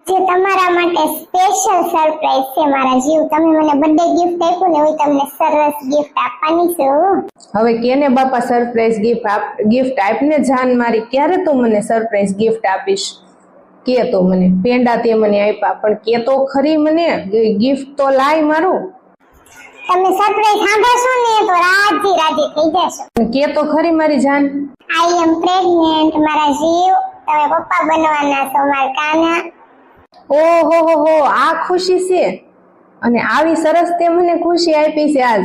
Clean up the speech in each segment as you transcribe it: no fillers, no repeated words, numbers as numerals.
જે તમારા માટે સ્પેશિયલ સરપ્રાઈઝ છે મારા જીવ. તમે મને બર્થડે ગિફ્ટ આપ્યું ને હું તમને સરસ ગિફ્ટ આપવાની છું. હવે કેને બાપા સરપ્રાઈઝ ગિફ્ટ આપને જાન મારી. ક્યારે તો મને સરપ્રાઈઝ ગિફ્ટ આપીશ? કે તો મને પેંડા તે મને આપ્યા, પણ કે તો ખરી મને ગિફ્ટ તો લાય મારું. તમે સરપ્રાઈઝ સાંભળશો ને તો રાજી રાજી થઈ જશો. કે તો ખરી મારી જાન. આઈ એમ પ્રેગ્નેન્ટ મારા જીવ. તમે પપ્પા બનવાના છો મારા કાના. ઓહો હો હો, આ ખુશી છે અને આવી સરસ તે મને ખુશી આપી છે આજ.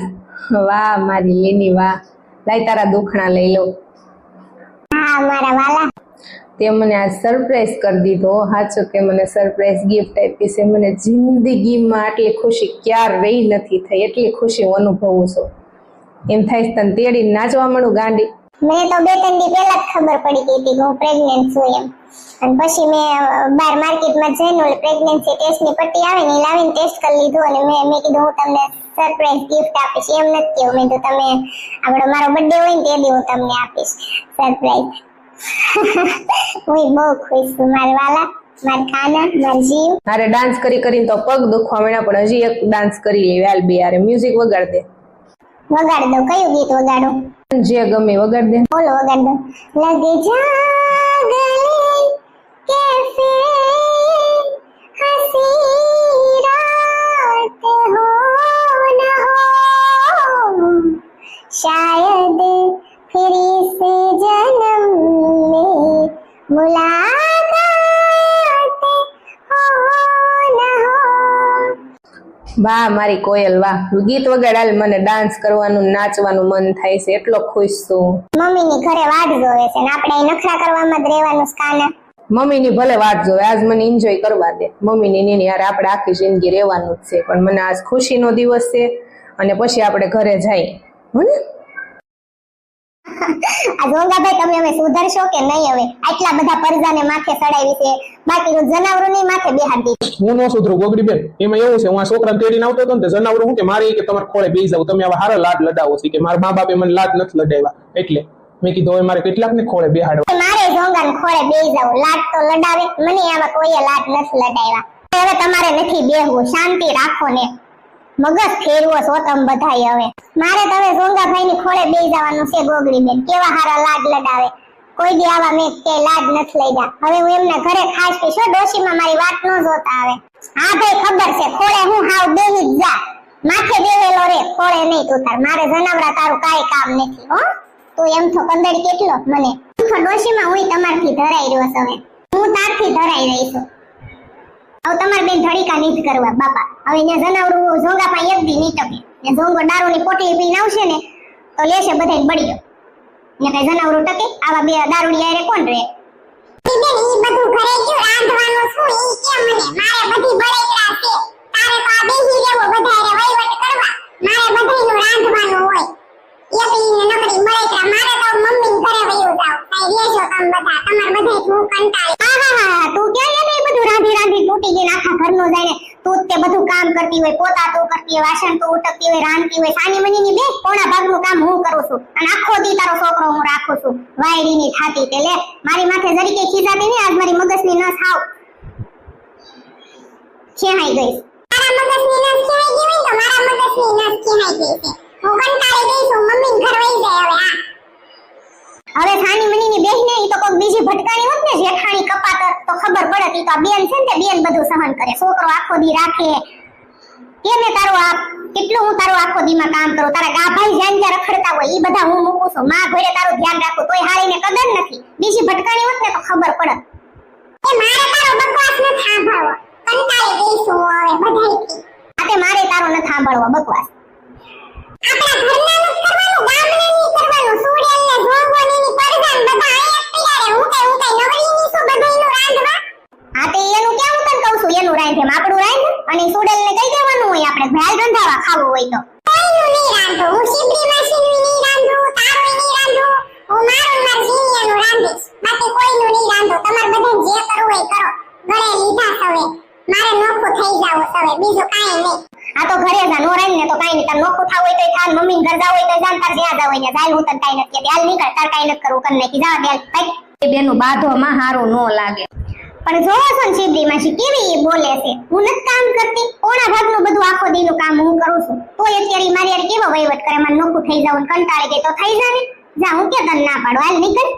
વાહ મારી લીની વાહ. લાય તારા દુખણા લઈ લો. હા મારા વાલા. તે મને આજ સરપ્રાઈઝ કરી દીધો. સાચું કે મને સરપ્રાઈઝ ગિફ્ટ આપી છે. મને જિંદગીમાં આટલી ખુશી ક્યારેય નથી થઈ. એટલી ખુશી હું અનુભવું છું. એમ થાય તને તેડીને નાચવા મળું ગાંડી. મને તો 2-3 દી પહેલા જ ખબર પડી ગઈ હતી કે હું પ્રેગ્નેન્ટ છું એમ. અને પછી મેં બહાર માર્કેટમાં જઈને ઓલી પ્રેગ્નન્સી ટેસ્ટની પટ્ટી આવે ને એ લાવીને ટેસ્ટ કરી લીધું અને મેં કીધું હું તમને સરપ્રાઈઝ ગિફ્ટ આપીશ. એમ નથી કેવું, મેં તો તમે આપણો મારો બર્થડે હોય ને તે દી હું તમને આપીશ સરપ્રાઈઝ. હું બહુ ખુશ છું મારા વાલા, મારા ખાના, મારા જીવ. અરે ડાન્સ કરી કરીને તો પગ દુખવા મળ્યા, પણ હજી એક ડાન્સ કરી લેવી. હાલ બે યાર મ્યુઝિક વગાડ દે. વગાડ દો. કયું ગીત વગાડું? જે ગમે વગાડ દે. બોલો વગાડ દો. લગે જા ગલે कैसे हंसी रात हो न हो शायद फिर इस जन्म में मुलाकात हो न हो. વાહ મારી કોયલ વાહ. ગીત વગાડાલ. મને ડાન્સ કરવાનું નાચવાનું મન થાય છે. એટલો ખુશ છું. મમ્મીની ઘરે વાટ જોવે છે ને આપણે અહીં નખરા કરવામાં જ રહેવાનું કાના. મમ્મીની ભલે વાત જોવે, આજ મને એન્જોય કરવા દે. મમ્મીની નીની યાર આપણે આખી જિંદગી રહેવાનું જ છે, પણ મને આજ ખુશીનો દિવસ છે અને પછી આપણે ઘરે જઈએ હો ને. આ જોંગાભાઈ તમે હવે સુધરશો કે નહીં? હવે આટલા બધા પરજાને માથે ચડાવી છે, બાકી જનાવરોની માથે બેહાડી દીધી. હું નો સુધરું ગોગડી બેન. એમાં એવું છે, હું આ છોકરાને તેડીને આવતો હતો ને તે જનાવરો હું કે મારી કે તમારે ખોળે બેસી જાવ, તમે હવે હારા લાડ લડાવો છે કે મારા મા બાપે મને લાડ નથી લડાવ્યા, એટલે મેં કીધું હવે મારે કેટલાક ને ખોળે બેહાડવા. મારે જોંગાને ખોળે બેસી જાવ, લાડ તો લડાવે. મને આમાં કોઈ લાડ નથી લડાવ્યા. હવે તમારે નથી બેહવું, શાંતિ રાખો ને. મગજ ફેરવો છો તમે બધાય. હવે મારે તો હવે જોંગાભાઈની ખોળે બેસી જવાનું છે. ગોગડી બેન કેવા હારા લાડ લડાવે. કોઈ દી આવા મેં કે લાડ નથી લઈ ગયા. હવે હું એમના ઘરે ખાસ પીશો. ડોશીમાં મારી વાત ન જોતા આવે. હા ભાઈ ખબર છે, ખોળે હું હાવ બેહી જ જા. માથે બેહેલો રે, ખોળે નહીં તું તાર. મારે જનાવરા તારું કાઈ કામ નથી હો. તો એમ તો કંદડી કેટલો મને ડોશીમાં હું તમારથી ધરાઈ રહ્યો છું. હું તારથી ધરાઈ રહી છું. હવે તમારે બેન ધડીકા નહીં કરવા બાપા. હવે ત્યાં જનાવરું જોંગા પાસે એક દી નહીં ટકે. ને જોંગો દારૂની પોટલી પીને આવશે ને તો લેશે બધાય બળીઓ. ને કઈ જનાવરું ટકે? આવા બે દારૂડી આરે કોણ રે? બેન ઈ બધું ઘરે ગયું રાંધવાનું છું ઈ કે મને મારે બધી બળેતરા છે. તારે તો આ બેહી રહેવો બધાય રે વહીવટ કરવા. મારે બધાયનું રાંધવાનું હોય. એકલીને નકરી બળેતરા. મારે તો મમ્મી ઘરે વયું જાવ. કઈ રેજો તમે બધા. તમાર બધાય હું કંટાળી. આહા તું ક્યાં એને બધું રાંધી રાંધી તૂટી ગઈ આખા ઘરનું જાય ને. તું તે બધું કામ કરતી હોય, પોતા તું કરતી હોય, વાસણ તું ઉટકતી હોય, રાંધતી હોય. સાની મનીની બે પોણા ભાગનું કામ હું કરું છું અને આખો દી તારો છોકરો હું રાખું છું. વાયડીની થાતી તે લે. મારી માથે જરીકે ખીજાતી ને. આજ મારી મગજની નસ હાવ ખેહાઈ ગઈ. તારા મગજની નસ ખેહાઈ ગઈ હોય તો મારા મગજની નસ ખેહાઈ ગઈ છે. હું કંટાળી ગઈ છું. મમ્મી ઘર વઈ જાય હવે. હવે સાની મનીની બેહને ઈ તો કોઈ બીજી ભટકાણી હોત ને જેઠાણી કપાતર તો ખબર પડત. ઈ તો આ બેન છે ને તે બેન બધું સહન કરે. છોકરો આખો દી રાખે. કેમે તારું આ કેટલું હું તારું આખો દીમાં કામ કરું. તારા ગાભાઈ જ્યાં જ્યાં રખડતા હોય ઈ બધા હું મૂકું છું. માં ઘરે તારું ધ્યાન રાખું તોય હારીને કદર નથી. બીજી ભટકાણી હોત ને તો ખબર પડત. એ મારે તારો બકવાસ ન સાંભળવો. કંટાળી ગઈ છું હવે બધાયથી. આતે મારે તારો ન સાંભળવો બકવાસ. આપણા ઘરના નું કરવાનું, ગામના ની કરવાનું. સુડેલ ને જોંગો ની પરજાન બધા આયા પીડારે. હું કઈ નવરી ની છું બધાયનું રાંધવા. હા તે એનું કેમ હું તને કહું છું એનું રાંધે આપણું રાંધ. અને સુડેલ ને કઈ દેવાનું હોય આપણે ભાલ રંધાવા ખાવું હોય તો. કોઈનું નહીં રાંધું. હું શીબડી માસીનું નહીં રાંધું, તારું નહીં રાંધું. હું મારું માર જીનિયાનું રાંધીશ. બાકી કોઈનું નહીં રાંધું. તમારે બધાને જે કરવું હોય કરો. ગળે લીધા સવે. મારે નોખું થઈ જાવ સવે, બીજું કાંઈ નહીં. આ તો ઘરે જા નો રાઈ ને તો કાઈ નહીં. તાર નોખું થાવ હોય તો થાન. મમ્મી ઘર જાવ હોય તો જાન. તાર જ્યાં જાવ હોય ને જાલ. હું તને કાઈ નથી કહેતી. હાલ નીકળ. તાર કાઈ નથી કરવું. કર નાખી જવા દે. હાલ બેનું બાધોમાં હારું નો લાગે. પણ જોવો છો ને શીબડી માસી કેવી બોલે છે. હું નથી કામ કરતી, પોણા ભાગનું બધું આખો દીનું કામ હું કરું છું. તોય અત્યારે મારી યાર કેવો વહીવટ કરે, મને નોખું થઈ જાવ ને કંટાળી ગઈ તો થઈ જાને. જા હું કે તને ના પાડું, હાલ નીકળ.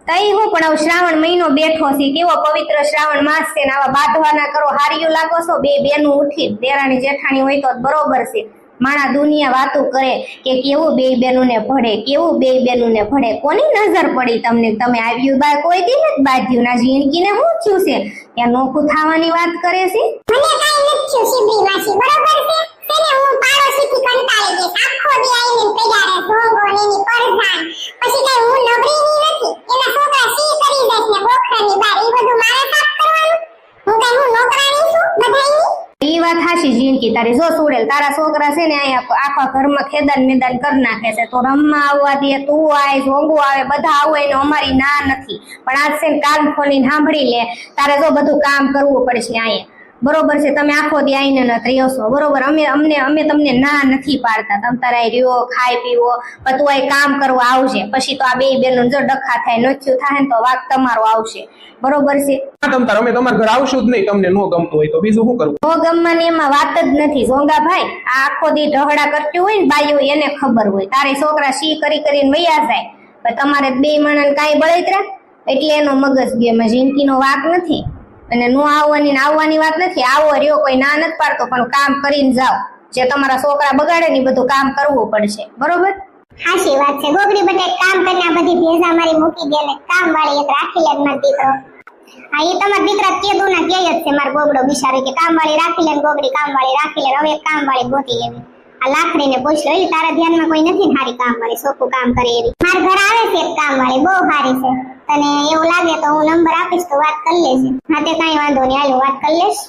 તઈ હું પણ હવે શ્રાવણ મહિનો બેઠો છે, કેવો પવિત્ર શ્રાવણ માસ છે ને આવા બાંધવાના કરો હારિયું લાગો છો. બે બેનું ઉઠી દેરાણી જેઠાણી હોય તો બરોબર છે. માણા દુનિયા વાતું કરે કે કેવું બે બેનું ને ભળે, કેવું બે બેનું ને ભળે. કોની નજર પડી તમને? તમે આવ્યું બા કોઈ દી નથી બાંધ્યું ના જિંદગીને શું થયું છે? ત્યાં નોખું થવાની વાત કરે છે. મને કાઈ નથી થયું શિબરી માસી, બરોબર છે? તેને હું પાડોશીથી કંટાળી ગઈ. આખો દી આવીને પડ્યા રહે ભોગો ને એની પરજાન. પછી કઈ હું નબળીની નથી. એના છોકરા સી કરી દે છે બોખરાની બાર, ઈ બધું મારે સાફ કરવાનું? હું નોકરાણી છું બધાયની? ઈ વાત હાચી જિંદગી તારી. જો સુડેલ તારા છોકરા છે ને અહીંયા આખા ઘરમાં ખેદાન મેદાન કરી નાખે છે. તો રમવા આવવા દે, તું આય, જોગું આવે, બધા આવું એને અમારી ના નથી. પણ આજ છે ને કાન ખોલીને સાંભળી લે, તારે જો બધું કામ કરવું પડશે અહીંયા, બરોબર છે? તમે આખો દી આઈને ન રહ્યો છો, બરોબર? અમે તમને ના નથી પાડતા. તમે તારે રહ્યો, ખાઈ પીવો, પણ તું અહીં કામ કરવા આવશે. પછી તો આ બે બેનું જો ડખા થાય, નોચ્યું થાય ને તો વાક તમારો આવશે, બરોબર છે? તમ તાર અમે તમારા ઘર આવશું જ નહીં, તમને નો ગમતું હોય તો બીજું શું કરવું? નો ગમવાની એમાં વાત જ નથી જોંગા ભાઈ. આ આખો દી ઢહડા કરતી હોય ને બાઈઓ, એને ખબર હોય. તારે છોકરા સી કરીને વૈયા જાય, પણ તમારે બે માણસ કાંઈ બળતરા એટલે એનો મગજ ગેમ. જિંદગીનો વાક નથી અને નો આવવાની ને આવવાની વાત નથી. આવો રહ્યો, કોઈ ના નથી પાડતો, પણ કામ કરીને જાઓ. જે તમારા છોકરા બગાડે ને બધું કામ કરવું પડશે, બરોબર? હાચી વાત છે. ગોગડી બટે કામ કરીને આ બધી ભેજા મારી મૂકી દે ને કામ વાળી એક રાખી લે મારો દીકરો. હા, એ તમારા દીકરા કેદું ના કે જ છે. મારો ગોગડો બિચારો કે કામ વાળી રાખી લે, ગોગડી કામ વાળી રાખી લે. હવે કામ વાળી ગોતી લેવી. આ લાખડીને પૂછ લો, એટલે તારા ધ્યાનમાં કોઈ નથી ને હારી કામ વાળી, સોખું કામ કરે એવી. મારા ઘર આવે છે એક કામ વાળી, બહુ સારી છે. તને એવું લાગે તો હું નંબર આપીશ તો વાત કરી લેજે. હા, તે કાંઈ વાંધો નહીં, હાલો વાત કરી લેશ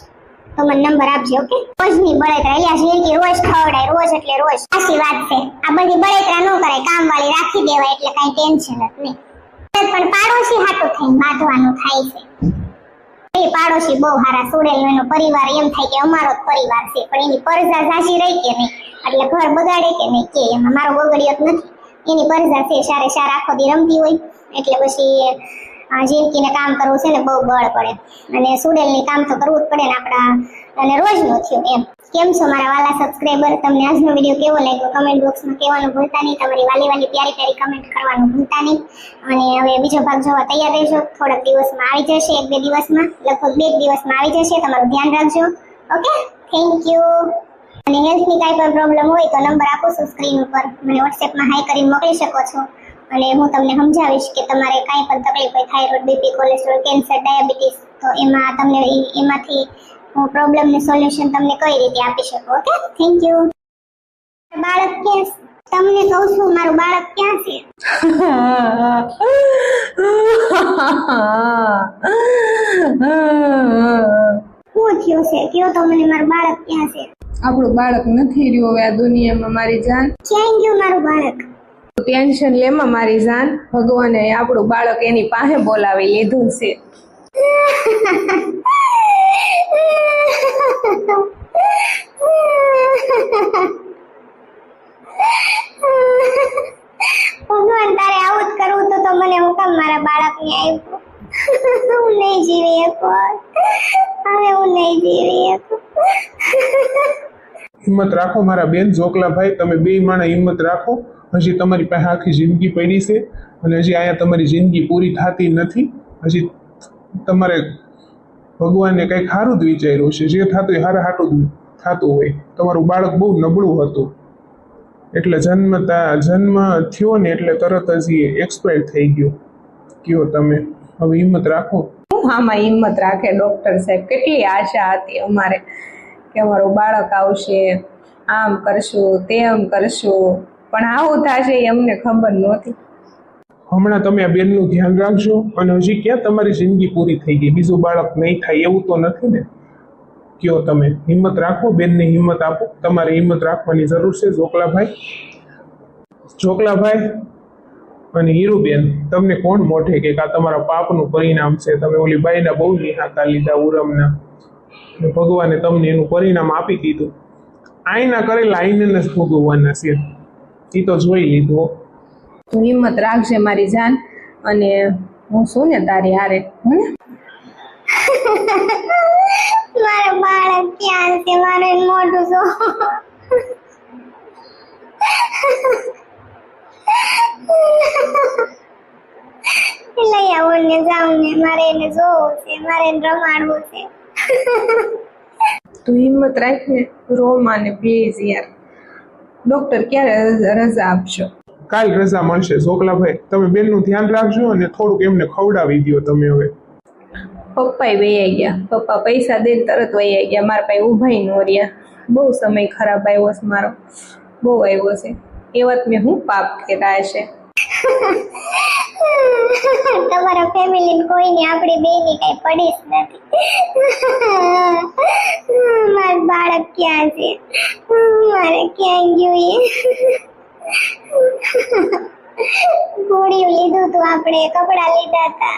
તો મને નંબર આપજો, ઓકે? રોજની બળતરા અહીંયા જિંદગી રોજ ખવડાય, રોજ એટલે રોજ. સાચી વાત છે. આ બધી બળતરા ન કરાય, કામ વાળી રાખી દેવાય એટલે કાંઈ ટેન્શન જ નહીં. પણ પાડોશી હાટું થઈને બાંધવાનું થાય છે. એ પાડોશી બહુ સારા. સુડેલનો એનો પરિવાર એમ થાય કે અમારો જ પરિવાર છે, પણ એની પરજા સાચી રહી કે નહીં, એટલે ઘર બગાડે કે નહીં કે એમાં મારો બગડ્યો જ નથી. એની પરજા છે સારે સાર આખો દી રમતી હોય, એટલે પછી જિંદગીને કામ કરવું છે ને બહુ બળ પડે. અને સુડેલની કામ તો કરવું જ પડે ને આપણા, અને રોજનું થયું એમ. કેમ છો મારા વાલા સબસ્ક્રાઇબર? તમને આજનો વિડીયો કેવો લાગ્યો કમેન્ટ બોક્સમાં કહેવાનું ભૂલતા નહીં. તમારી વાલી પ્યારી પ્યારી કમેન્ટ કરવાનું ભૂલતા નહીં. અને હવે બીજો ભાગ જોવા તૈયાર રહેજો. થોડાક દિવસમાં આવી જશે, 1-2 દિવસમાં, લગભગ 2 દિવસમાં આવી જશે. તમારું ધ્યાન રાખજો, ઓકે? Thank you. અને હેલ્થની કાંઈ પણ પ્રોબ્લેમ હોય તો નંબર આપું છું સ્ક્રીન ઉપર, મને વોટ્સએપમાં હાઈ કરીને મોકલી શકો છો. અને હું તમને સમજાવીશ કે તમારે કાંઈ પણ તકલીફ હોય, thyroid, BP, cholesterol, cancer, diabetes, તો એમાં તમને એમાંથી હું પ્રોબ્લેમનું સોલ્યુશન તમને કઈ રીતે આપી શકું, ઓકે? Thank you. બાળક ક્યાં? તમને કહું છું મારું બાળક ક્યાં છે? શું થયું છે? કયો તો મને મારું બાળક ક્યાં છે? આપણું બાળક નથી રહ્યું હવે આ દુનિયામાં મારી જાન. ક્યાં ગયું મારું બાળક? ટેન્શન લેમાં મારી જાન. ભગવાને આપણું બાળક એની પાસે બોલાવી લીધું છે. ભગવાન, તારે આવું જ કરવું તો મને હું કામ મારા બાળકને આપ્યું? હું નહીં જીવી શકું, હવે હું નહીં જીવી શકું. હિંમત રાખો મારા બેન જોકલાભાઈ, તમે બે માણસ હિંમત રાખો. હજી તમારી પાસે આખી જિંદગી પડી છે અને હજી અહીંયા તમારી જિંદગી પૂરી થતી નથી. હજી તમારે ભગવાને કંઈક સારું જ વિચાર્યું છે. જે થતું એ હારા હાટું જ થતું હોય. તમારું બાળક બહુ નબળું હતું, એટલે જન્મ થયો ને એટલે તરત જ એ એક્સપાયર થઈ ગયો. કયો તમે હવે હિંમત રાખો. આમાં હિંમત રાખે ડોક્ટર સાહેબ. કેટલી આશા હતી અમારે કે અમારું બાળક આવશે, આમ કરશું, તેમ કરશું, પણ આવું થશે એ અમને ખબર નહોતી. હમણાં તમે આ બેનનું ધ્યાન રાખજો. અને હજી ક્યાં તમારી જિંદગી પૂરી થઈ ગઈ, બીજું બાળક નહીં થાય એવું તો નથી ને? કયો તમે હિંમત રાખો, બેનને હિંમત આપો. તમારે હિંમત રાખવાની જરૂર છે. જોકલાભાઈ અને હીરુબેન, તમને કોણ મોઢે કે આ તમારા પાપનું પરિણામ છે? તમે ઓલી બાઈના બહુ નિહાકા લીધા ઉરમના, ભગવાને તમને એનું પરિણામ આપી દીધું. આઈના કરેલા આઈને જ ભોગવવાના છે, એ તો જોઈ લીધું. તું હિંમત રાખજે મારી જાન, અને હું છું ને તારી હારે. મારા છો લઈ આવો ને જાઉં ને મારે એને જોવું છે મારે એને રમાડવું છે તું હિંમત રાખ ને, રોમાં ને પ્લીઝ યાર. ડોક્ટર ક્યારે રજા આપશો? કાલ રજા મળશે ઝોકલાભાઈ. તમે બેનનું ધ્યાન રાખજો અને થોડુંક એમને ખવડાવી દ્યો તમે હવે. પપ્પાએ વૈયા ગયા. પપ્પા પૈસા દે તરત વૈયા ગયા. મારા પાસે ઊભાઈ નો રહ્યા. બહુ સમય ખરાબ આવ્યો છે મારો, બહુ આવ્યો છે. એ વાત મેં હું પાપ કર્યા છે. તમારા ફેમિલી કોઈની આપણી બેની કઈ પડી જ નથી. મારું બાળક ક્યાં છે? મારે ક્યાં ગયું? ગોળીઓ લીધું તું, આપણે કપડા લીધા હતા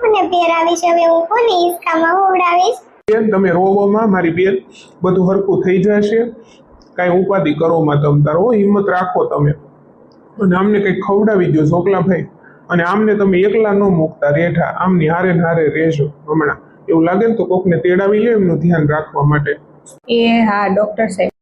અને પહેરાવીશ. હવે હું કોની હિસકામાં હોવડાવીશ? બેન તમે રોવામાં મારી બેન, બધું હરખું થઈ જશે. કાંઈ ઉપાધિ કરો માં તમ તારો, હિંમત રાખો તમે. અને આમને કંઈક ખવડાવી દો ઝોકલાભાઈ. અને આમને તમે એકલા ન મૂકતા રેઠા, આમની હારે ને હારે રહેજો. હમણાં એવું લાગે ને તો કોકને તેડાવી લે એમનું ધ્યાન રાખવા માટે. એ હા ડોક્ટર સાહેબ,